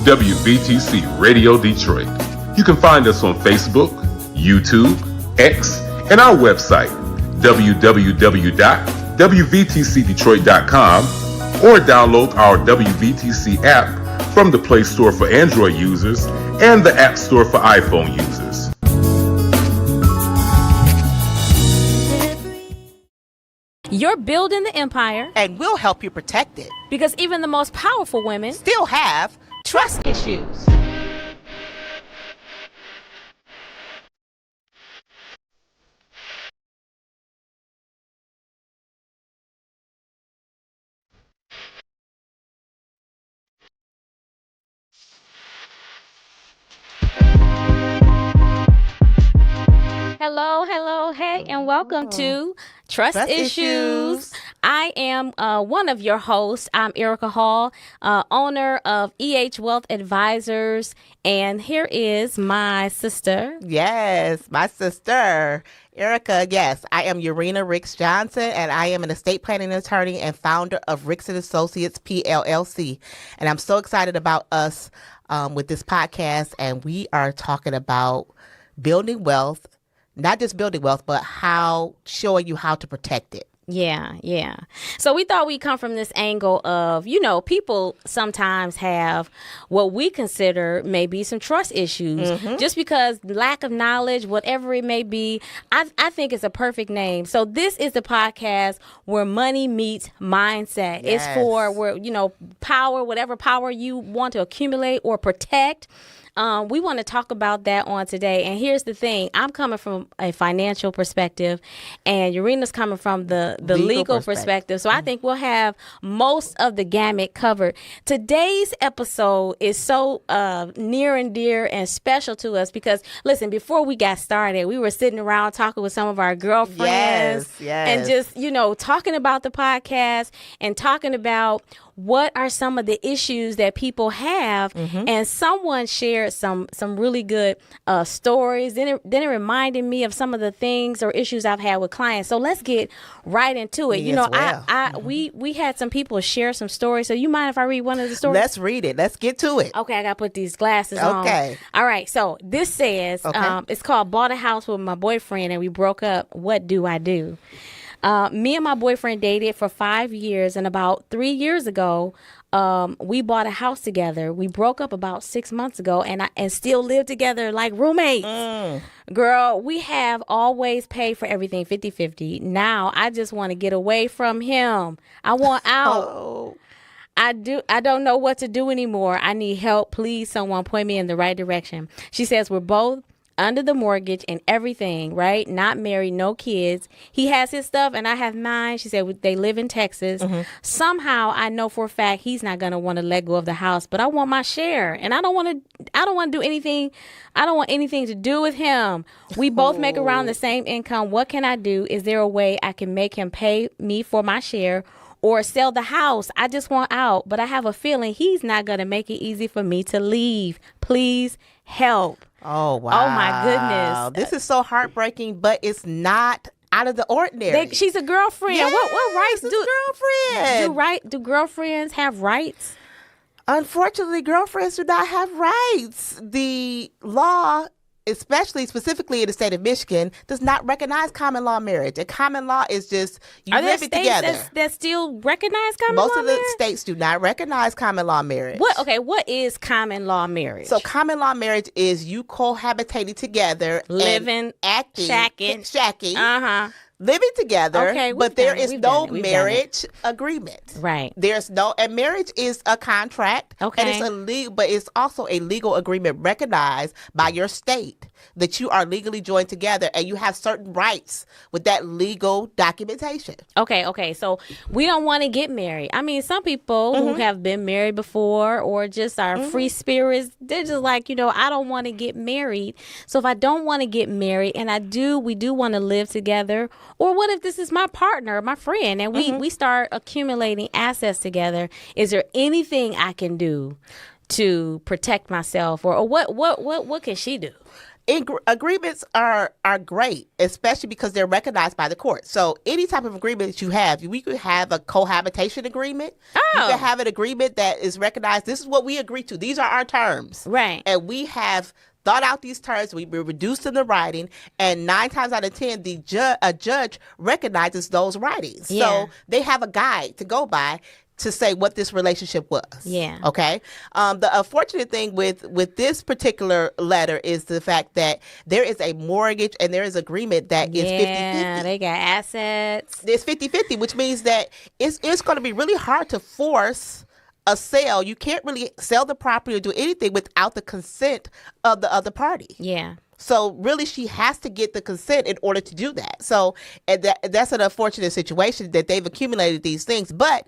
WVTC Radio Detroit. You can find us on Facebook, YouTube, X, and our website, www.wvtcdetroit.com, or download our WVTC app from the Play Store for Android users and the App Store for iPhone users. You're building the empire, and we'll help you protect it. Because even the most powerful women still have trust issues. Hello, hey, and welcome to Trust Issues. I am one of your hosts. I'm Erica Hall, owner of EH Wealth Advisors, and here is my sister. Yes, my sister, Erica. Yes, I am Urena Ricks Johnson, and I am an estate planning attorney and founder of Ricks & Associates, PLLC. And I'm so excited about us with this podcast, and we are talking about building wealth. Not just building wealth, but showing you how to protect it. Yeah. So we thought we'd come from this angle of, people sometimes have what we consider maybe some trust issues. Just because lack of knowledge, whatever it may be, I think it's a perfect name. So this is the podcast where money meets mindset. Yes. It's for where, power, whatever power you want to accumulate or protect. We want to talk about that on today. And here's the thing. I'm coming from a financial perspective, and Urena's coming from the legal perspective. So I think we'll have most of the gamut covered. Today's episode is so near and dear and special to us because, listen, before we got started, we were sitting around talking with some of our girlfriends. Yes. And just, talking about the podcast and talking about what are some of the issues that people have. And someone shared some really good stories. Then it reminded me of some of the things or issues I've had with clients. So let's get right into it. We had some people share some stories. So you mind if I read one of the stories? Let's read it. Let's get to it. Okay, I got to put these glasses on. Okay. All right. So this says, it's called Bought a House with My Boyfriend and We Broke Up. What do I do? Me and my boyfriend dated for 5 years, and about 3 years ago, we bought a house together. We broke up about 6 months ago, and still live together like roommates. Girl, we have always paid for everything 50-50. Now I just want to get away from him. I want out. I don't know what to do anymore. I need help. Please, someone point me in the right direction. She says we're both under the mortgage and everything, right? Not married, no kids. He has his stuff and I have mine. She said they live in Texas. Somehow I know for a fact he's not going to want to let go of the house, but I want my share, and I don't want to do anything. I don't want anything to do with him. We both make around the same income. What can I do? Is there a way I can make him pay me for my share or sell the house? I just want out, but I have a feeling he's not going to make it easy for me to leave. Please help. Oh, wow. Oh, my goodness. This is so heartbreaking, but it's not out of the ordinary. She's a girlfriend. Yes, what rights girlfriend. Do girlfriends have rights? Unfortunately, girlfriends do not have rights. The law, specifically in the state of Michigan, does not recognize common law marriage. And common law is just you live it together. Are there states that still recognize common law marriage? Most of the states do not recognize common law marriage. What is common law marriage? So common law marriage is you cohabitating together, living, acting, shacking. Living together, okay, but there is no marriage agreement. Right. And marriage is a contract. Okay. And but it's also a legal agreement recognized by your state that you are legally joined together and you have certain rights with that legal documentation. Okay. So we don't want to get married. I mean, some people who have been married before or just are free spirits, they're just like, I don't want to get married. So if I don't want to get married and we do want to live together, or what if this is my partner, my friend, and we start accumulating assets together? Is there anything I can do to protect myself, or what can she do? Agreements are great, especially because they're recognized by the court. So any type of agreement that you have, we could have a cohabitation agreement. You could have an agreement that is recognized. This is what we agree to. These are our terms. Right. And we have thought out these terms. We reduced them to writing, and 9 times out of 10, a judge recognizes those writings. Yeah. So they have a guide to go by to say what this relationship was. Yeah. Okay. The unfortunate thing with this particular letter is the fact that there is a mortgage and there is agreement that is 50-50. Yeah, they got assets. It's 50-50, which means that it's going to be really hard to force a sale. You can't really sell the property or do anything without the consent of the other party. Yeah. So really, she has to get the consent in order to do that. So and that's an unfortunate situation that they've accumulated these things. But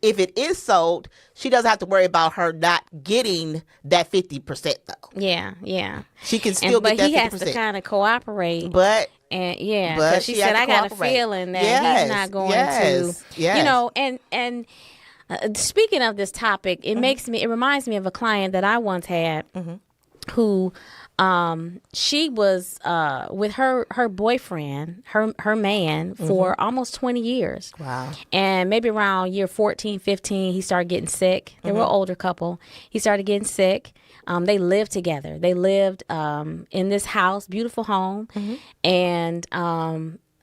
if it is sold, she doesn't have to worry about her not getting that 50% though. Yeah, yeah. She can still get that 50%. But he has to kind of cooperate. But because she said, I got a feeling that he's not going to, you know, and speaking of this topic, it reminds me of a client that I once had who she was with her boyfriend, her man, for almost 20 years. Wow. And maybe around year 14, 15, he started getting sick. They were an older couple. He started getting sick. They lived together. They lived in this house, beautiful home. And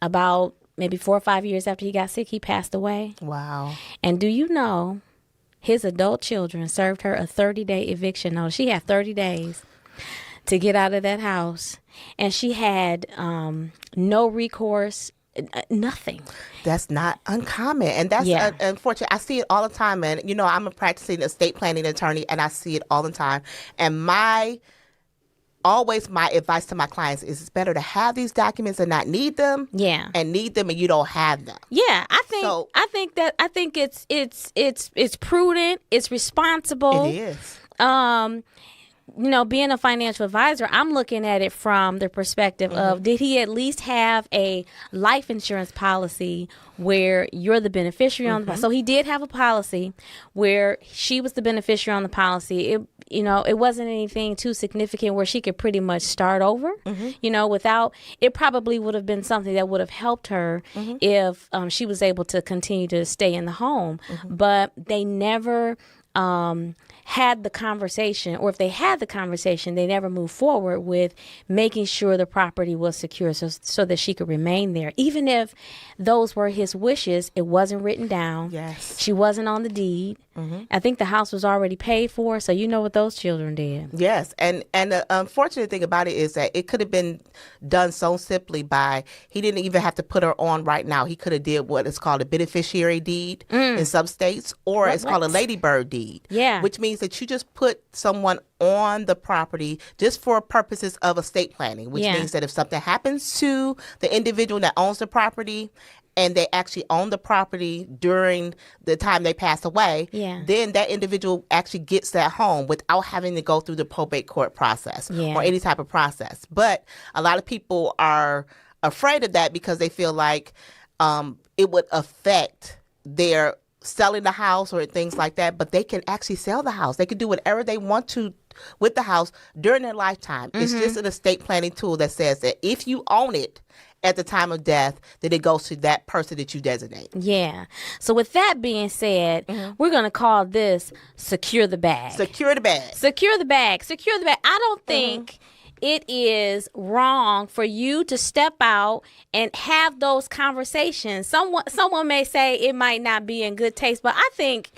about maybe 4 or 5 years after he got sick, he passed away. Wow. And do you know, his adult children served her a 30-day eviction notice. She had 30 days to get out of that house, and she had no recourse, nothing. That's not uncommon, and that's unfortunate. I see it all the time, and you know, I'm a practicing estate planning attorney, and I see it all the time. And my advice to my clients is it's better to have these documents and not need them. Yeah. And need them and you don't have them. Yeah, I think it's prudent, it's responsible. It is. You know, being a financial advisor, I'm looking at it from the perspective of, did he at least have a life insurance policy where you're the beneficiary on the, so he did have a policy where she was the beneficiary on the policy. It wasn't anything too significant where she could pretty much start over, without, it probably would have been something that would have helped her if she was able to continue to stay in the home. But they never had the conversation, or if they had the conversation, they never moved forward with making sure the property was secure so that she could remain there. Even if those were his wishes, it wasn't written down. Yes. She wasn't on the deed. I think the house was already paid for, so you know what those children did. Yes, and the unfortunate thing about it is that it could have been done so simply by, he didn't even have to put her on right now. He could have did what is called a beneficiary deed in some states, or it's called a ladybird deed. Yeah. Which means that you just put someone on the property just for purposes of estate planning, which means that if something happens to the individual that owns the property, and they actually own the property during the time they pass away, then that individual actually gets that home without having to go through the probate court process or any type of process. But a lot of people are afraid of that because they feel like it would affect their selling the house or things like that. But they can actually sell the house. They can do whatever they want to with the house during their lifetime. It's just an estate planning tool that says that if you own it at the time of death, then it goes to that person that you designate. Yeah. So with that being said, we're going to call this Secure the Bag. Secure the bag. Secure the bag. Secure the bag. I don't think it is wrong for you to step out and have those conversations. Someone may say it might not be in good taste, but I think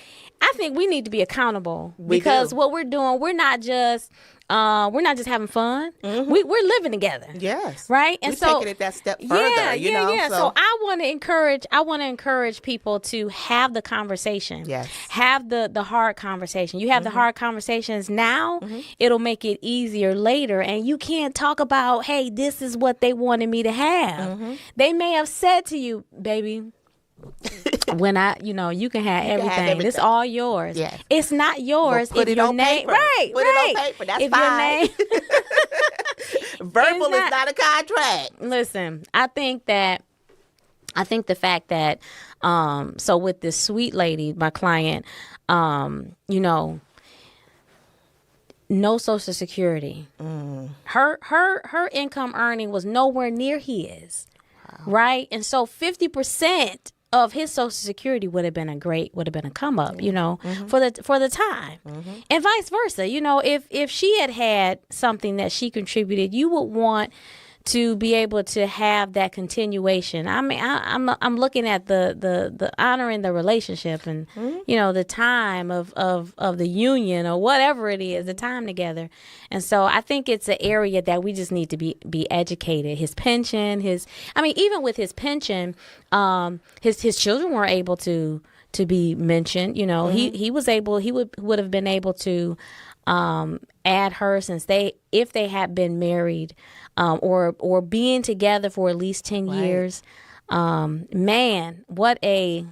we need to be accountable because what we're doing, we're not just having fun. We're living together. Yes. Right? And we're so taking it that step further. Yeah. So I want to encourage people to have the conversation. Yes. Have the hard conversation. You have the hard conversations now, it'll make it easier later. And you can't talk about, hey, this is what they wanted me to have. They may have said to you, baby, when you can have everything. It's all yours. Yes. It's not yours. Well, put it on paper. Right. Put it on paper. That's fine. Verbal is not a contract. Listen, I think the fact that so with this sweet lady, my client, no Social Security. Her income earning was nowhere near his, right? And so 50% of his Social Security would have been a come up, for the time, and vice versa. If she had something that she contributed, you would want to be able to have that continuation. I mean, I'm looking at the honoring the relationship and the time of the union or whatever it is, the time together. And so I think it's an area that we just need to be educated. His pension, even with his pension, his children were able to be mentioned. He would have been able to add her if they had been married. Or being together for at least 10 years. Man, what a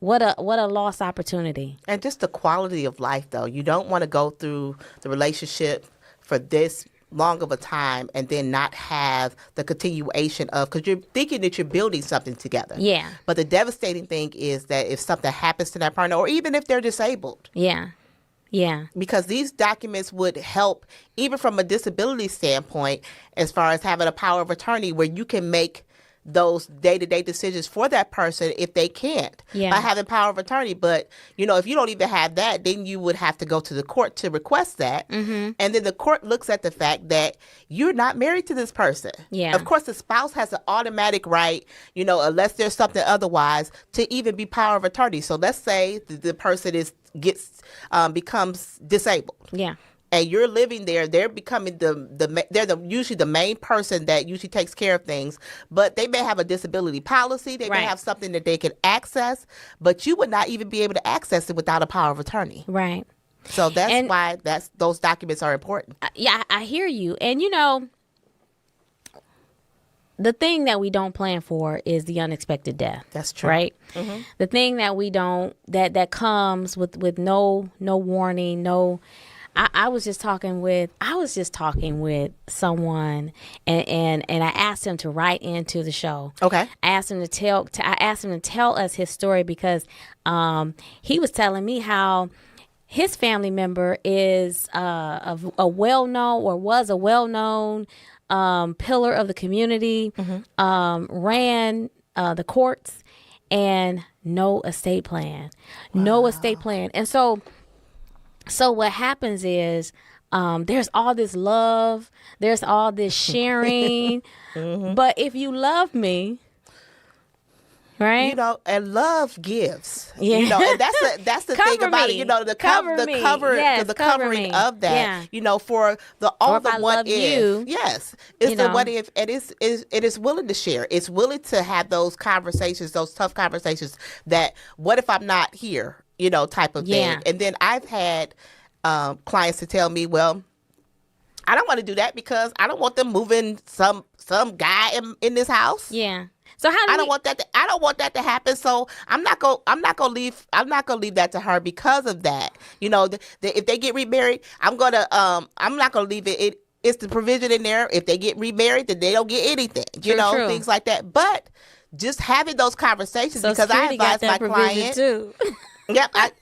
lost opportunity. And just the quality of life, though. You don't want to go through the relationship for this long of a time and then not have the continuation of, because you're thinking that you're building something together. Yeah. But the devastating thing is that if something happens to that partner, or even if they're disabled. Yeah. Yeah. Because these documents would help, even from a disability standpoint, as far as having a power of attorney where you can make those day-to-day decisions for that person if they can't by having power of attorney. But, if you don't even have that, then you would have to go to the court to request that. Mm-hmm. And then the court looks at the fact that you're not married to this person. Yeah. Of course, the spouse has an automatic right, unless there's something otherwise, to even be power of attorney. So let's say the person becomes disabled. Yeah. And you're living there, they're becoming usually the main person that usually takes care of things, but they may have a disability policy, they may have something that they can access, but you would not even be able to access it without a power of attorney. Right. So that's why those documents are important. Yeah, I hear you. And the thing that we don't plan for is the unexpected death. That's true. Right? Mm-hmm. The thing that we don't, that comes with no warning, no. I was just talking with someone and I asked him to write into the show. Okay. I asked him to tell us his story because he was telling me how his family member is was a well-known pillar of the community, ran the courts, and no estate plan. Wow. No estate plan. And so what happens is there's all this love, there's all this sharing, but if you love me, right? And love gives. Yeah. And that's the thing about it. The covering of that. Yeah. For the what if. Yes, it's the what if, and it is willing to share. It's willing to have those conversations, those tough conversations. That what if I'm not here? Type of thing. And then I've had clients to tell me, well, I don't want to do that because I don't want them moving some guy in this house. Yeah. So I don't want that to happen. So I'm not gonna leave that to her because of that. If they get remarried, I'm not gonna leave it. It's the provision in there. If they get remarried, then they don't get anything. True. Things like that. But just having those conversations, because I advise my client too. Yep, I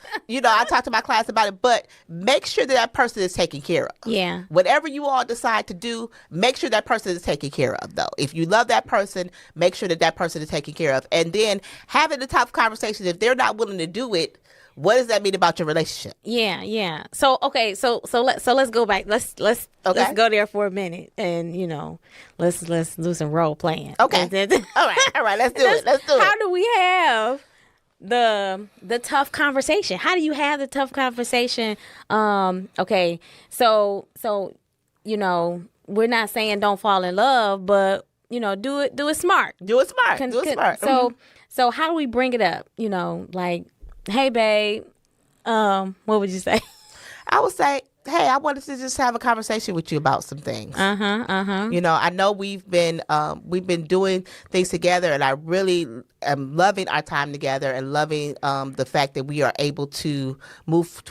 talk to my clients about it, but make sure that person is taken care of. Yeah. Whatever you all decide to do, make sure that person is taken care of, though. If you love that person, make sure that person is taken care of. And then having the tough conversations, if they're not willing to do it, what does that mean about your relationship? Yeah, yeah. So okay, so let's go back. Let's go there for a minute, and let's do some role playing. Okay. all right. Let's do it. How do we have the tough conversation? How do you have the tough conversation? Okay, so we're not saying don't fall in love, but do it smart. Do it smart. So how do we bring it up? Like, hey babe, what would you say? I would say, hey, I wanted to just have a conversation with you about some things. I know we've been doing things together, and I really am loving our time together and loving the fact that we are able to move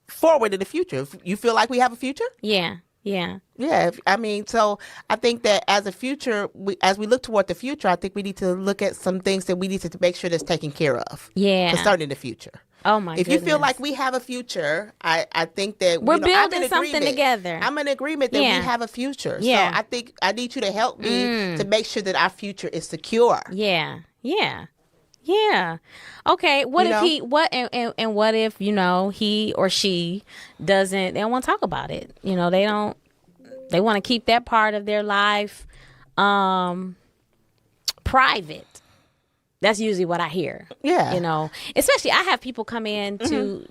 forward in the future. You feel like we have a future? Yeah. Yeah. Yeah, I mean, so I think that as as we look toward the future, I think we need to look at some things that we need to make sure that's taken care of. Yeah. Concerning the future. Oh my If goodness. you feel like we have a future, I think that we're I'm building in something agreement. together. I'm in agreement that Yeah. we have a future. Yeah. So I think I need you to help me to make sure that our future is secure. Yeah. Yeah. Yeah. Okay. What You if know? he and what if, he or she they don't want to talk about it. They want to keep that part of their life private. That's usually what I hear. Yeah. Especially I have people come in to,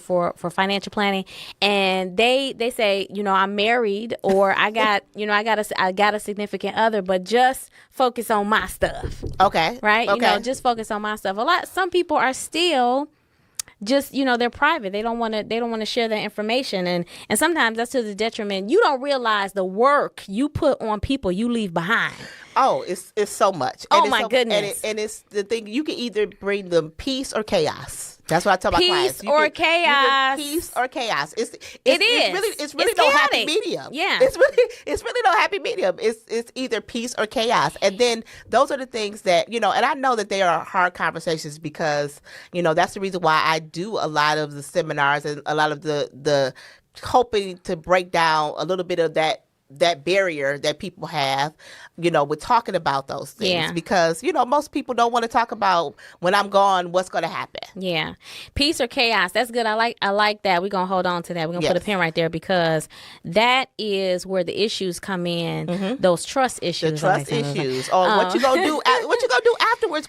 for financial planning, and they say, I'm married, or I got a significant other, but just focus on my stuff. Okay. Right? Okay. Just focus on my stuff. Some people are still just, they're private. They don't want to share their information, and sometimes that's to the detriment. You don't realize the work you put on people you leave behind. Oh, it's so much. Oh, And it's my so, goodness. And it's the thing, you can either bring them peace or chaos. That's what I tell my clients. Peace or chaos. Peace or chaos. It's It's really no happy chaotic. medium. Yeah. It's really no happy medium. It's either peace or chaos. And then those are the things that, and I know that they are hard conversations because, that's the reason why I do a lot of the seminars and a lot of the hoping to break down a little bit of that barrier that people have, with talking about those things. Yeah. Because, most people don't want to talk about when I'm gone, what's going to happen. Yeah. Peace or chaos. That's good. I like that. We're going to hold on to that. We're going to put a Yes. pin right there, because that is where the issues come in. Those trust issues. The trust issues. Or what you going to do what you going to do afterwards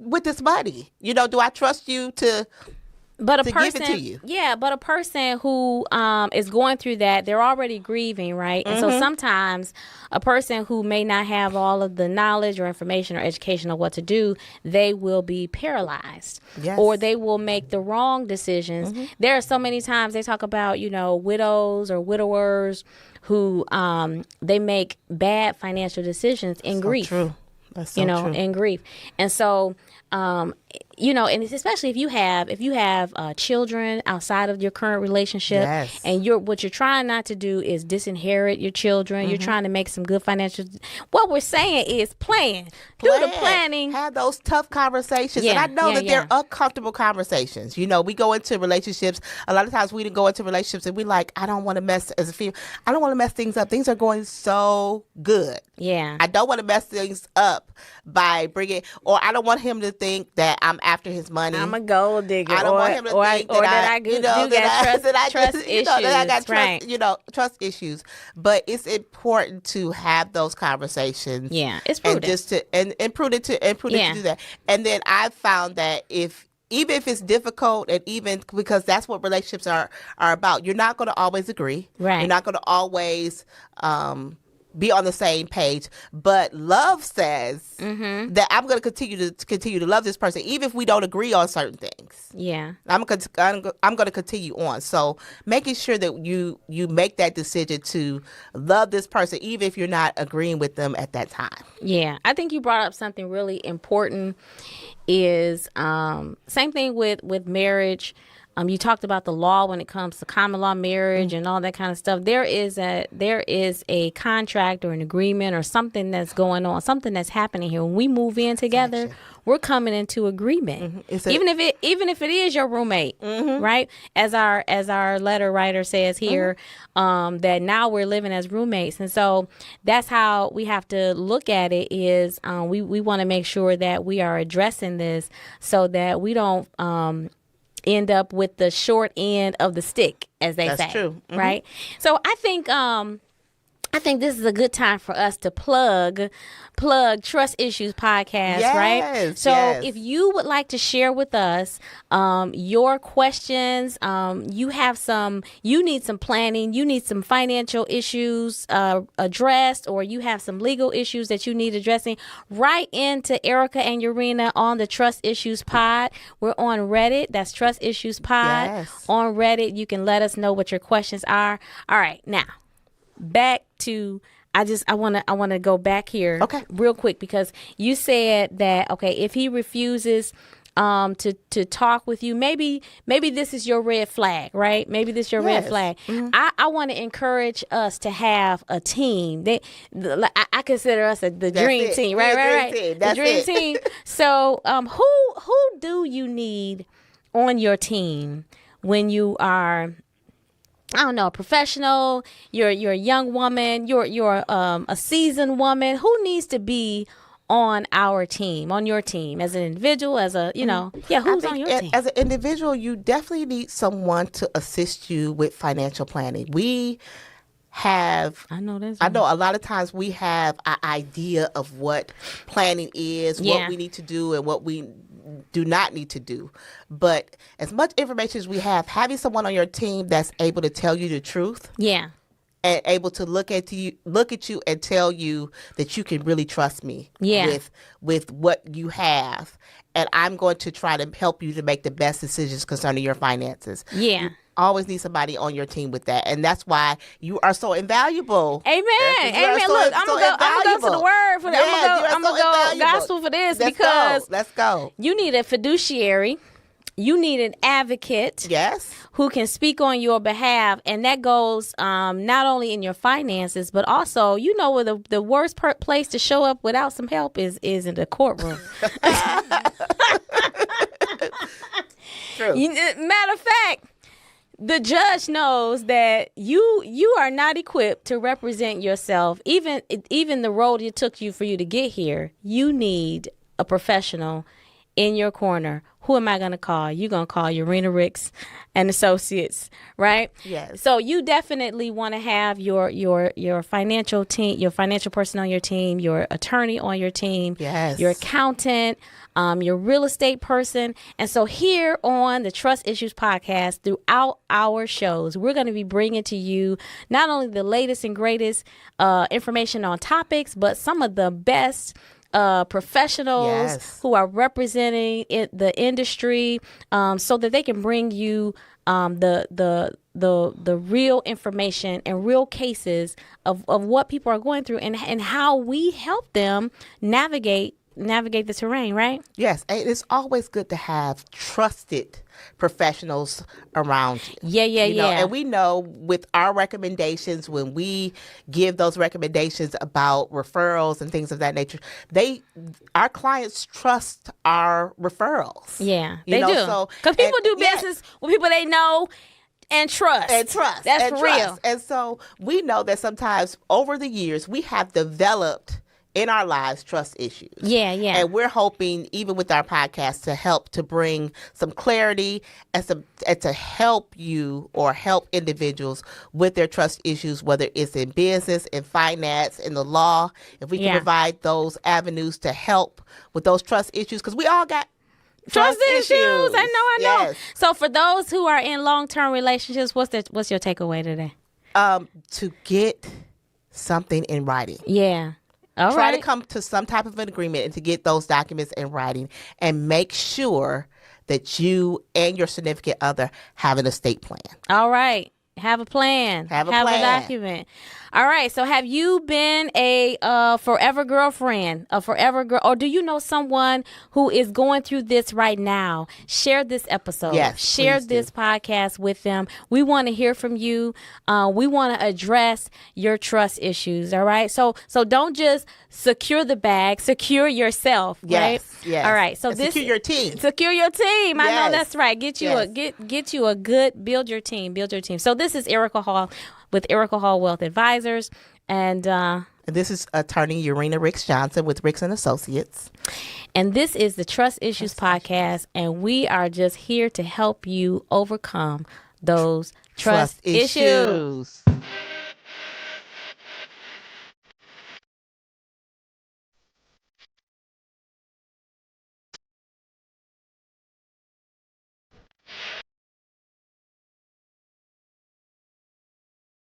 with this money? Do I trust you to But a to person, give it to you. Yeah, but a person who is going through that, they're already grieving, right? And so sometimes a person who may not have all of the knowledge or information or education of what to do, they will be paralyzed. Yes. Or they will make the wrong decisions. There are so many times they talk about, widows or widowers who they make bad financial decisions in grief. True. That's so true. In grief. And so, and it's especially if you have children outside of your current relationship, Yes. and what you're trying not to do is disinherit your children. You're trying to make some good financial. What we're saying is plan. Do the planning. Have those tough conversations. Yeah, And I know yeah, that they're uncomfortable conversations. We go into relationships. A lot of times we go into relationships and we like, I don't want to mess, as a female, I don't want to mess things up. Things are going so good. Yeah. I don't want to mess things up by bringing, or I don't want him to think that I'm after his money. I'm a gold digger. I don't want him to think that I do got trust issues. that I got trust, right. Trust issues. But it's important to have those conversations. Yeah, it's prudent. And just to and prudent to Yeah. do that. And then I found that even if it's difficult, and even because that's what relationships are about, you're not going to always agree. Right. You're not going to always be on the same page, but love says that I'm going to continue to love this person, even if we don't agree on certain things. Yeah. I'm going to continue on. So making sure that you make that decision to love this person, even if you're not agreeing with them at that time. Yeah, I think you brought up something really important. Is same thing with marriage. You talked about the law when it comes to common law marriage and all that kind of stuff. There is a contract or an agreement or something that's going on, something that's happening here. When we move in together, we're coming into agreement. Even if it is your roommate, right? As our letter writer says here, that now we're living as roommates, and so that's how we have to look at it. Is we want to make sure that we are addressing this so that we don't end up with the short end of the stick, as they say. That's true. Right? So I think this is a good time for us to plug Trust Issues Podcast, right? Yes, So yes. if you would like to share with us your questions, you need some planning, you need some financial issues addressed, or you have some legal issues that you need addressing, write into Erica and Urena on the Trust Issues Pod. We're on Reddit. That's Trust Issues Pod. Yes. On Reddit, you can let us know what your questions are. All right, now back to I want to go back here Okay. real quick, because you said that if he refuses to talk with you. Maybe this is your red flag, right? Maybe this is your red flag. Mm-hmm. I want to encourage us to have a team. I consider us the dream team, right? The dream team. So who do you need on your team when you are, I don't know, a professional, you're a young woman, you're a seasoned woman? Who needs to be on our team, on your team, as an individual, as a, who's on your team? As an individual, you definitely need someone to assist you with financial planning. I know a lot of times we have an idea of what planning is, what we need to do and what we do not need to do. But as much information as we have, having someone on your team that's able to tell you the truth. Yeah. And able to look at you and tell you that you can really trust me with what you have. And I'm going to try to help you to make the best decisions concerning your finances. Yeah. You always need somebody on your team with that. And that's why you are so invaluable. Amen. Look, I'm going to go to the word for that. I'm going to go gospel for this. Let's go. You need a fiduciary. You need an advocate, who can speak on your behalf, and that goes not only in your finances, but also, where the worst place to show up without some help is in the courtroom. True. Matter of fact, the judge knows that you are not equipped to represent yourself. Even the road it took for you to get here, you need a professional in your corner. Who am I going to call? You're going to call Urena Ricks and Associates, right? Yes. So you definitely want to have your financial team, your financial person on your team, your attorney on your team, your accountant, your real estate person. And so here on the Trust Issues Podcast, throughout our shows, we're going to be bringing to you not only the latest and greatest information on topics, but some of the best professionals who are representing the industry, so that they can bring you the real information and real cases of what people are going through and how we help them navigate the terrain, right? Yes, and it's always good to have trusted professionals around you. Yeah. And we know with our recommendations, when we give those recommendations about referrals and things of that nature, our clients trust our referrals. Yeah, they do. Because people do business with people they know and trust. That's for real. And so we know that sometimes over the years we have developed in our lives trust issues. Yeah. And we're hoping, even with our podcast, to help to bring some clarity and to help you or help individuals with their trust issues, whether it's in business, in finance, in the law. If we can provide those avenues to help with those trust issues, because we all got trust issues. I know. Yes. So for those who are in long-term relationships, what's your takeaway today? To get something in writing. Yeah. Try to come to some type of an agreement and to get those documents in writing, and make sure that you and your significant other have an estate plan. All right. Have a plan. Have a document. All right. So have you been a forever girlfriend, a forever girl, or do you know someone who is going through this right now? Share this episode. Yes, share this podcast with them. We want to hear from you. We want to address your trust issues. All right. So don't just secure the bag, secure yourself. Right. Yes. All right. So secure your team. Secure your team. I know that's right. Get you a good, build your team. So this is Erica Hall with Erica Hall Wealth Advisors, and this is attorney Urena Ricks Johnson with Ricks and Associates, and this is the Trust Issues Podcast, and we are just here to help you overcome those trust issues.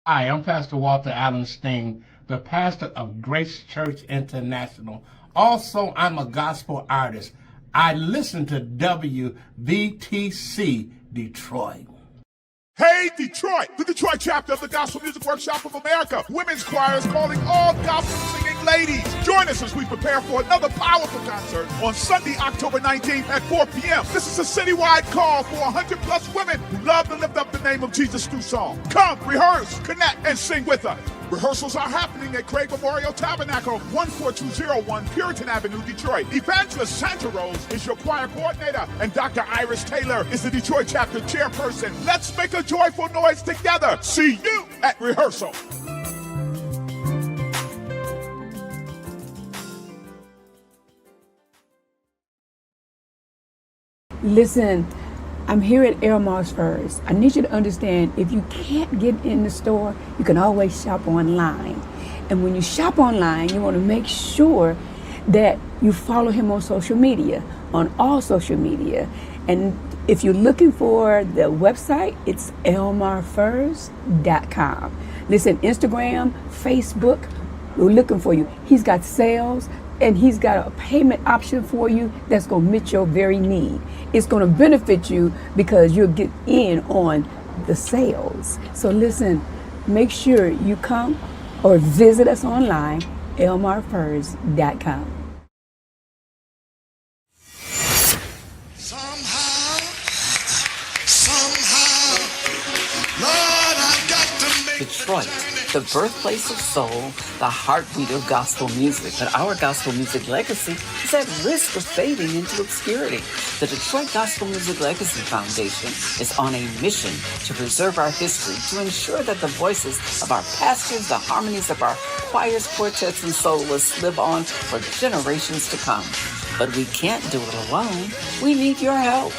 Hi, I'm Pastor Walter Allen Steen, the pastor of Grace Church International. Also, I'm a gospel artist. I listen to WVTC Detroit. Hey, Detroit! The Detroit chapter of the Gospel Music Workshop of America. Women's choir is calling all gospel singing ladies. Join us as we prepare for another powerful concert on Sunday, October 19th at 4 p.m. This is a citywide call for 100 plus women who love to lift up the name of Jesus through song. Come, rehearse, connect, and sing with us. Rehearsals are happening at Craig Memorial Tabernacle, 14201 Puritan Avenue, Detroit. Evangelist Santa Rose is your choir coordinator, and Dr. Iris Taylor is the Detroit chapter chairperson. Let's make a joyful noise together. See you at rehearsal. Listen, I'm here at Elmar's Furs. I need you to understand, if you can't get in the store, you can always shop online. And when you shop online, you want to make sure that you follow him on social media, on all social media. And if you're looking for the website, it's elmarfurs.com. Listen, Instagram, Facebook, we're looking for you. He's got sales, and he's got a payment option for you that's going to meet your very need. It's going to benefit you because you'll get in on the sales. So listen, make sure you come or visit us online, elmarfurs.com. Detroit, the birthplace of soul, the heartbeat of gospel music. But our gospel music legacy is at risk of fading into obscurity. The Detroit Gospel Music Legacy Foundation is on a mission to preserve our history, to ensure that the voices of our pastors, the harmonies of our choirs, quartets, and soloists live on for generations to come. But we can't do it alone. We need your help.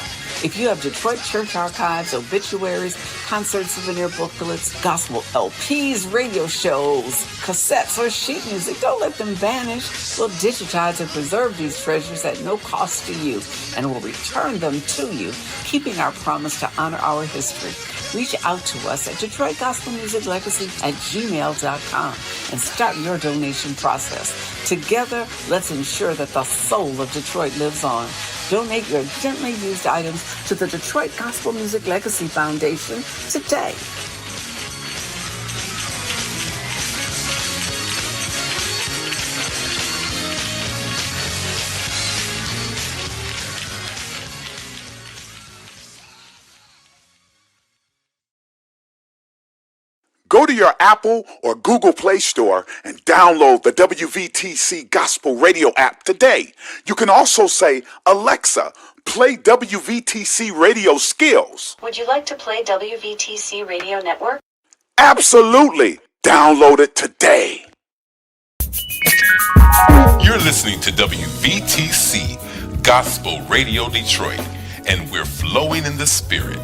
If you have Detroit church archives, obituaries, concert souvenir booklets, gospel LPs, radio shows, cassettes, or sheet music, don't let them vanish. We'll digitize and preserve these treasures at no cost to you, and we'll return them to you, keeping our promise to honor our history. Reach out to us at DetroitGospelMusicLegacy@gmail.com and start your donation process. Together, let's ensure that the soul of Detroit lives on. Donate your gently used items to the Detroit Gospel Music Legacy Foundation today. Go to your Apple or Google Play Store and download the WVTC Gospel Radio app today. You can also say, Alexa, play WVTC Radio Skills. Would you like to play WVTC Radio Network? Absolutely. Download it today. You're listening to WVTC Gospel Radio Detroit, and we're flowing in the Spirit.